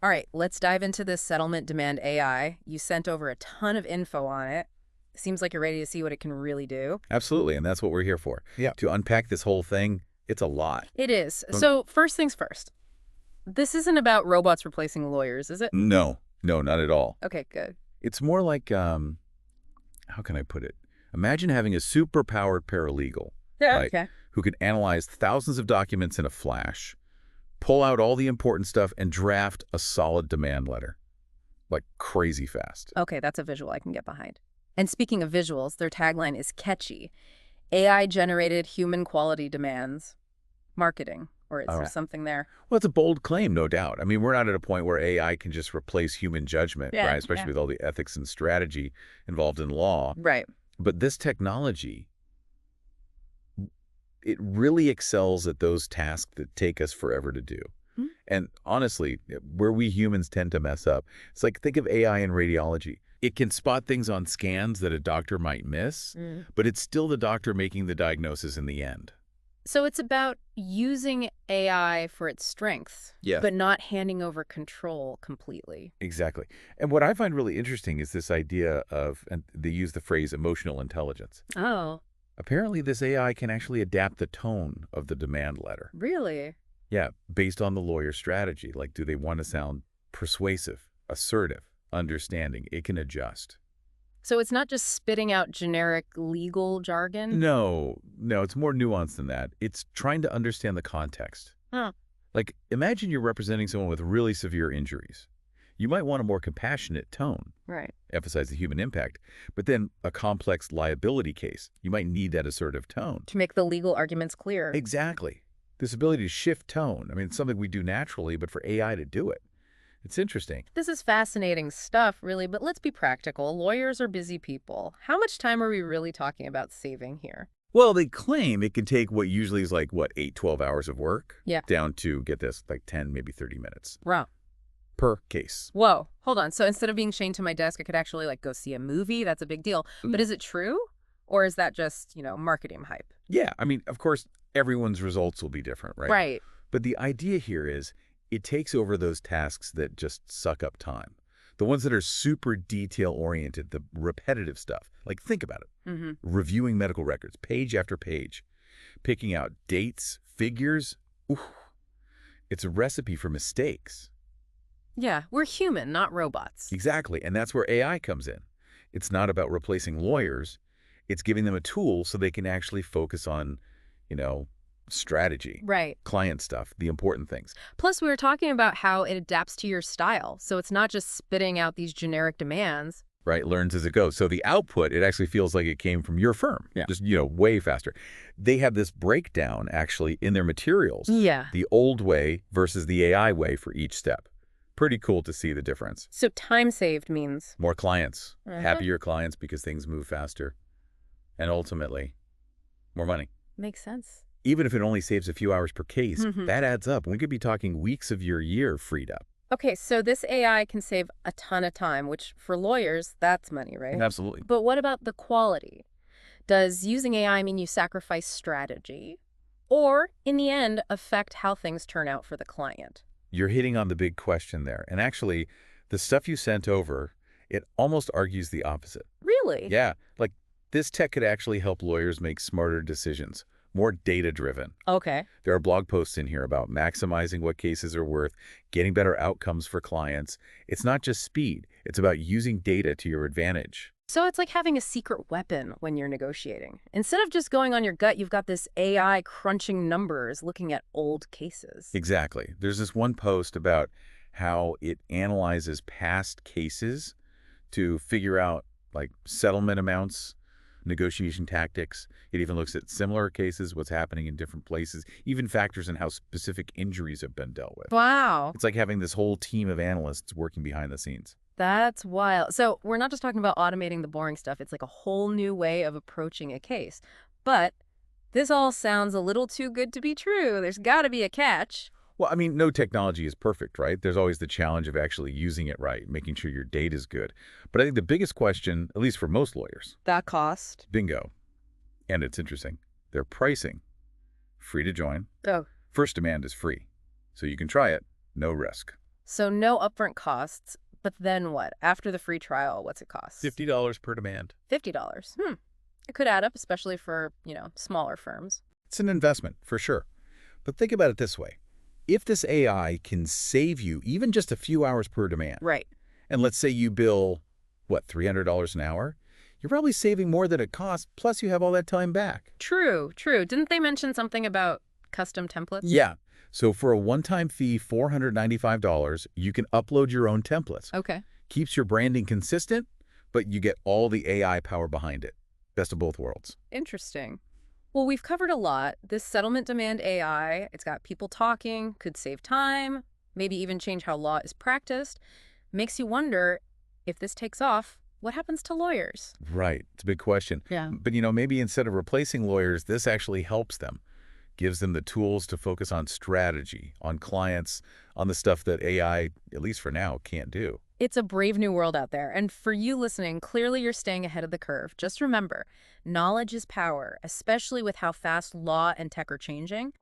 All right, let's dive into this settlement demand AI. You sent over a ton of info on it. Seems like you're ready to see what it can really do. Absolutely, and that's what we're here for. Yeah. To unpack this whole thing, it's a lot. It is. Um, So, first things first. This isn't about robots replacing lawyers, is it? No, no, not at all. Okay, good. It's more like, how can I put it? Imagine having a super-powered paralegal, Yeah, right, okay. who can analyze thousands of documents in a flash, pull out all the important stuff, and draft a solid demand letter. Like crazy fast. Okay, that's a visual I can get behind. And speaking of visuals, their tagline is catchy. AI-generated human quality demands. Marketing. Or is All there right. something there? Well, it's a bold claim, no doubt. I mean, we're not at a point where AI can just replace human judgment, Yeah, right? Especially with all the ethics and strategy involved in law. Right. But this technology, it really excels at those tasks that take us forever to do. Hmm. And honestly, where we humans tend to mess up, it's like think of AI in radiology. It can spot things on scans that a doctor might miss, but it's still the doctor making the diagnosis in the end. So it's about using AI for its strengths, Yes. but not handing over control completely. Exactly. And what I find really interesting is this idea of, and they use the phrase emotional intelligence. Oh, Apparently, this AI can actually adapt the tone of the demand letter. really? Yeah, based on the lawyer's strategy. Like, do they want to sound persuasive, assertive, understanding? It can adjust. So it's not just spitting out generic legal jargon? No, it's more nuanced than that. It's trying to understand the context. Huh. Like, imagine you're representing someone with really severe injuries. You might want a more compassionate tone, Right. emphasize the human impact. But then a complex liability case, you might need that assertive tone. To make the legal arguments clear. Exactly. This ability to shift tone. I mean, it's something we do naturally, but for AI to do it, it's interesting. This is fascinating stuff, really, but let's be practical. Lawyers are busy people. How much time are we really talking about saving here? Well, they claim it can take what usually is like, 8, 12 hours of work Yeah. down to, get this, like 10, maybe 30 minutes Wow. per case. Whoa, hold on. So instead of being chained to my desk, I could actually go see a movie? That's a big deal. But is it true? Or is that just, marketing hype? Yeah, I mean, of course, everyone's results will be different, right? Right. But the idea here is it takes over those tasks that just suck up time. The ones that are super detail-oriented, the repetitive stuff. Like, think about it. Mm-hmm. Reviewing medical records, page after page, picking out dates, figures. Ooh, it's a recipe for mistakes. Yeah, we're human, not robots. Exactly, and that's where AI comes in. It's not about replacing lawyers. It's giving them a tool so they can actually focus on, strategy, Right. client stuff, the important things. Plus, we were talking about how it adapts to your style. So it's not just spitting out these generic demands. Right, learns as it goes. So the output, it actually feels like it came from your firm. Yeah. Just, way faster. They have this breakdown, actually, in their materials. Yeah. The old way versus the AI way for each step. Pretty cool to see the difference. So time saved means? More clients, Uh-huh. happier clients because things move faster. And ultimately, more money. Makes sense. Even if it only saves a few hours per case, Mhm. that adds up. We could be talking weeks of your year freed up. Okay, so this AI can save a ton of time, which for lawyers, that's money, right? Absolutely. But what about the quality? Does using AI mean you sacrifice strategy? Or, in the end, affect how things turn out for the client? You're hitting on the big question there. And actually, the stuff you sent over, it almost argues the opposite. Really? Yeah, like this tech could actually help lawyers make smarter decisions, more data-driven. Okay. There are blog posts in here about maximizing what cases are worth, getting better outcomes for clients. It's not just speed. It's about using data to your advantage. So it's like having a secret weapon when you're negotiating. Instead of just going on your gut, you've got this AI crunching numbers, looking at old cases. Exactly. There's this one post about how it analyzes past cases to figure out settlement amounts, negotiation tactics. It even looks at similar cases, what's happening in different places, even factors in how specific injuries have been dealt with. Wow. It's like having this whole team of analysts working behind the scenes. That's wild. So we're not just talking about automating the boring stuff. It's like a whole new way of approaching a case. But this all sounds a little too good to be true. There's got to be a catch. Well, I mean, no technology is perfect, right? There's always the challenge of actually using it right, making sure your data is good. But I think the biggest question, at least for most lawyers, That cost. bingo, and it's interesting, their pricing. Free to join. Oh. First demand is free. So you can try it, no risk. So no upfront costs, but then what? After the free trial, what's it cost? $50 per demand. $50. It could add up, especially for, smaller firms. It's an investment, for sure. But think about it this way. If this AI can save you even just a few hours per demand, Right. and let's say you bill, what, $300 an hour, you're probably saving more than it costs, plus you have all that time back. True, true. Didn't they mention something about custom templates? Yeah. So for a one-time fee, $495, you can upload your own templates. Okay. Keeps your branding consistent, but you get all the AI power behind it. Best of both worlds. Interesting. Well, we've covered a lot. This settlement demand AI, it's got people talking, could save time, maybe even change how law is practiced. Makes you wonder, if this takes off, what happens to lawyers? Right. It's a big question. Yeah. But, maybe instead of replacing lawyers, this actually helps them. Gives them the tools to focus on strategy, on clients, on the stuff that AI, at least for now, can't do. It's a brave new world out there. And for you listening, clearly you're staying ahead of the curve. Just remember, knowledge is power, especially with how fast law and tech are changing.